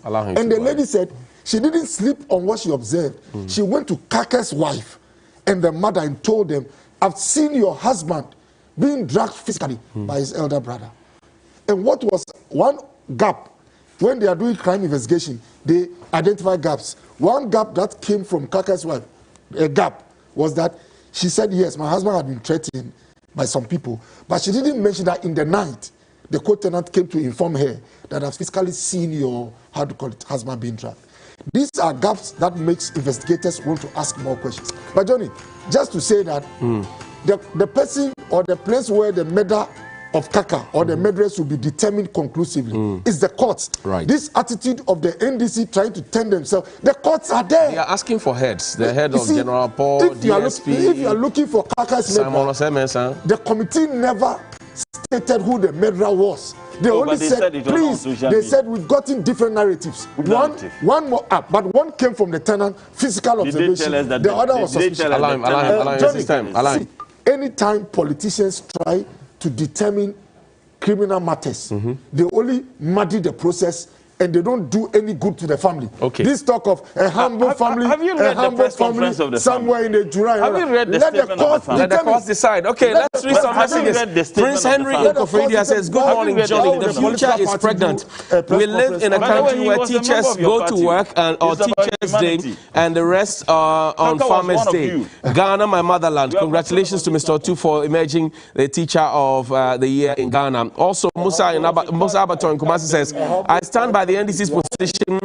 And the lady said she didn't sleep on what she observed. She went to Kaka's wife and the mother and told them, I've seen your husband being dragged physically by his elder brother. And what was one gap, when they are doing crime investigation, they identify gaps. One gap that came from Kaka's wife, a gap, was that she said, yes, my husband had been threatened by some people, but she didn't mention that in the night, the co-tenant came to inform her that I've physically seen your, husband being dragged. These are gaps that makes investigators want to ask more questions. But Johnny, just to say that the person or the place where the murder of Kaka or the murderers will be determined conclusively. It's the courts. Right. This attitude of the NDC trying to turn themselves, the courts are there. They are asking for heads. The head You of see, General Paul, if you DSP, are looking for Kaka's Simon murderer, Osemensa. the committee never stated who the murderer was. They only said please. They said we've gotten different narratives. One more up, but one came from the tenant, physical observation. The other was suspicious. Align. Anytime politicians try to determine criminal matters, they only muddy the process and they don't do any good to the family. Okay. This talk of a humble family, a humble family somewhere in the July. Have you read the statement of the family? Let the courts decide. Okay, let's read some messages. Prince Henry in Kofredia says, good morning, Johnny. The future is pregnant. We live in a country where teachers go to work or Teachers' Day and the rest are on Farmers' Day. Ghana, my motherland. Congratulations to Mr. Otu for emerging the teacher of the year in Ghana. Also, Musa Abaton in Kumasi says, I stand by the NDC's position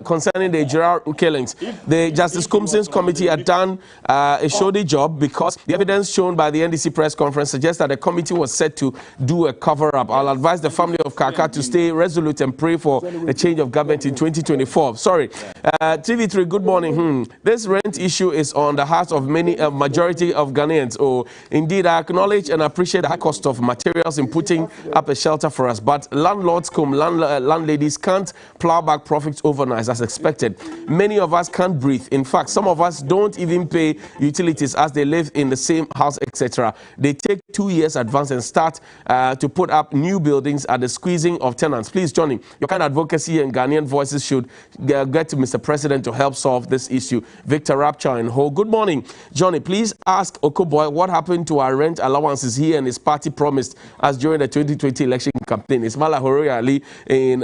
concerning the Gerard killings. The Justice Kumson's committee had done a shoddy job because the evidence shown by the NDC press conference suggests that the committee was set to do a cover-up. I'll advise the family of Kaka to stay resolute and pray for a change of government in 2024. Sorry. TV3, good morning. This rent issue is on the hearts of many, majority of Ghanaians. Oh, indeed, I acknowledge and appreciate the high cost of materials in putting up a shelter for us, but landlords cum landladies can't plow back profits overnight as expected. Many of us can't breathe. In fact, some of us don't even pay utilities as they live in the same house, etc. They take 2 years advance and start to put up new buildings at the squeezing of tenants. Please, Johnny, your kind of advocacy and Ghanaian voices should get to Mr. President to help solve this issue. Victor Rapture in Ho. Good morning, Johnny. Please ask Okoboy what happened to our rent allowances he and his party promised us during the 2020 election campaign. Ismaila Hori Ali in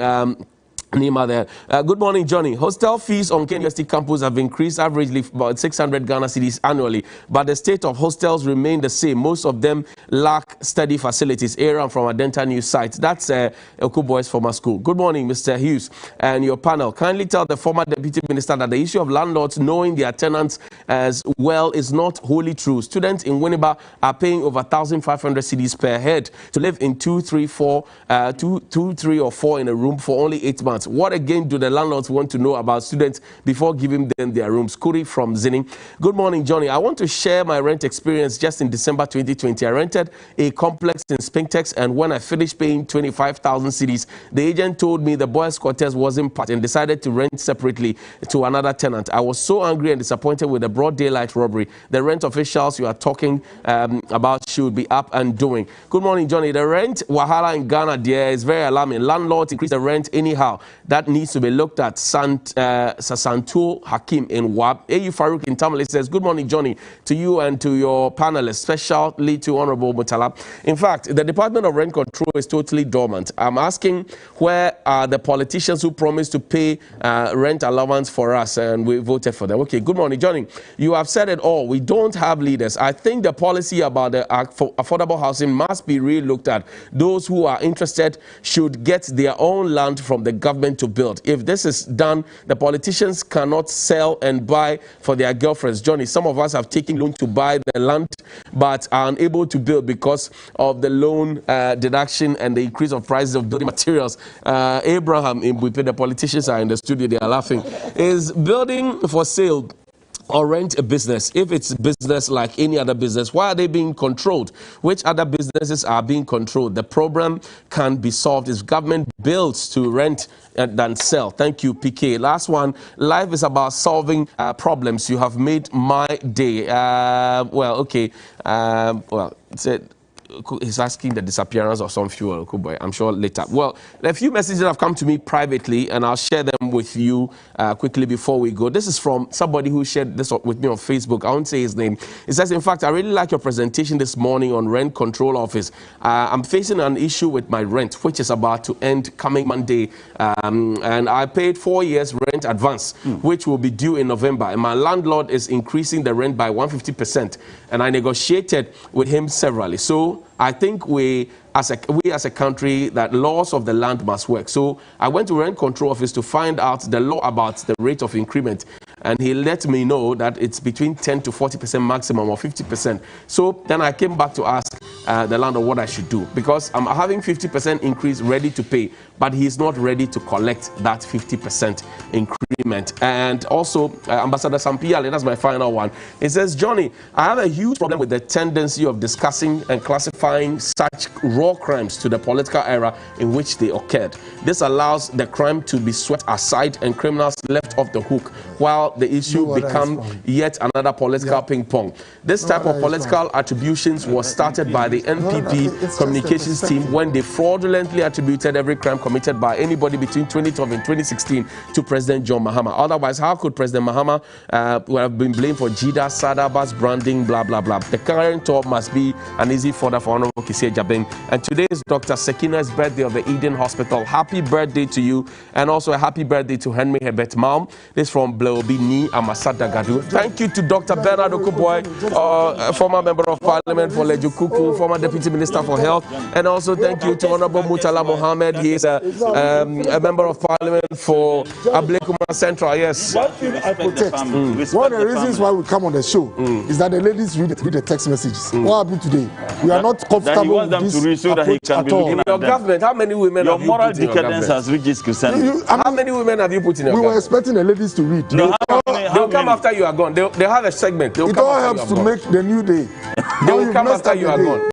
Nima there. Good morning, Johnny. Hostel fees on Kenya University campus have increased averagely about 600 Ghana cedis annually, but the state of hostels remain the same. Most of them lack study facilities. Aaron from Adenta News site. That's Okuboy's former school. Good morning, Mr. Hughes and your panel. Kindly tell the former deputy minister that the issue of landlords knowing their tenants as well is not wholly true. Students in Winneba are paying over 1,500 cedis per head to live in 2, 3, or 4 in a room for only 8 months. What again do the landlords want to know about students before giving them their rooms? Kuri from Zini. Good morning, Johnny. I want to share my rent experience just in December 2020. I rented a complex in Spintex, and when I finished paying 25,000 cedis, the agent told me the boys' quarters wasn't part and decided to rent separately to another tenant. I was so angry and disappointed with the broad daylight robbery. The rent officials you are talking about should be up and doing. Good morning, Johnny. The rent wahala in Ghana there is very alarming. Landlords increase the rent anyhow. That needs to be looked at. Sasantul Hakim in Wab. A.U. Farouk in Tamale says, good morning, Johnny, to you and to your panelists, especially to Honorable Mutala. In fact, the Department of Rent Control is totally dormant. I'm asking, where are the politicians who promised to pay rent allowance for us and we voted for them? Okay, good morning, Johnny. You have said it all. We don't have leaders. I think the policy about the affordable housing must be re-looked at. Those who are interested should get their own land from the government to build. If this is done, the politicians cannot sell and buy for their girlfriends. Johnny, some of us have taken loan to buy the land but are unable to build because of the loan deduction and the increase of prices of building materials. Abraham in Buipe, the politicians are in the studio, they are laughing. Is building for sale or rent a business? If it's business like any other business, why are they being controlled? Which other businesses are being controlled? The problem can be solved if government builds to rent than sell. Thank you, PK. Last one. Life is about solving problems. You have made my day. Well, okay. Well, it's it. He's asking the disappearance of some fuel, I'm sure later. Well, a few messages have come to me privately, and I'll share them with you quickly before we go. This is from somebody who shared this with me on Facebook. I won't say his name. It says, in fact, I really like your presentation this morning on Rent Control Office. I'm facing an issue with my rent, which is about to end coming Monday. And I paid 4 years rent advance, which will be due in November. And my landlord is increasing the rent by 150%. And I negotiated with him severally. So I think we as a country that laws of the land must work. So I went to Rent Control Office to find out the law about the rate of increment. And he let me know that it's between 10 to 40% maximum or 50%. So then I came back to ask, the landlord what I should do, because I'm having 50% increase ready to pay, but he's not ready to collect that 50% increment. And also, Ambassador Sampiale, that's my final one. It says, Johnny, I have a huge problem with the tendency of discussing and classifying such raw crimes to the political era in which they occurred. This allows the crime to be swept aside and criminals left off the hook, while the issue becomes yet another political ping pong. This type of political attributions was started by the NPP communications team when they fraudulently attributed every crime committed by anybody between 2012 and 2016 to President John Mahama. Otherwise, how could President Mahama have been blamed for Jida, Sadabas, branding, blah, blah, blah? The current talk must be an easy fodder for Honorable Kissie Jabeng. And today is Dr. Sekina's birthday of the Eden Hospital. Happy birthday to you, and also a happy birthday to Henry Herbert Malm. This from Bleobi Ni Amasada Gadu. Thank you to Dr. Bernard Okuboy, former member of Parliament for Lejukuku, former Deputy Minister for Health, and also thank you to Honorable Mutala Mohammed. He is a member of Parliament for Ablekuma Central. Yes. One thing I protest. One of the reasons why we come on the show is that the ladies read the text messages. What happened today? We are not comfortable with this approach so that he can be looking at your government. How many women your have you moral put in your decadence has reached its crescendo. How many women have you put in your government? We were expecting the ladies to read. No, they'll come after you are gone. They'll have a segment. It all helps to make the new day. They will come after you are gone.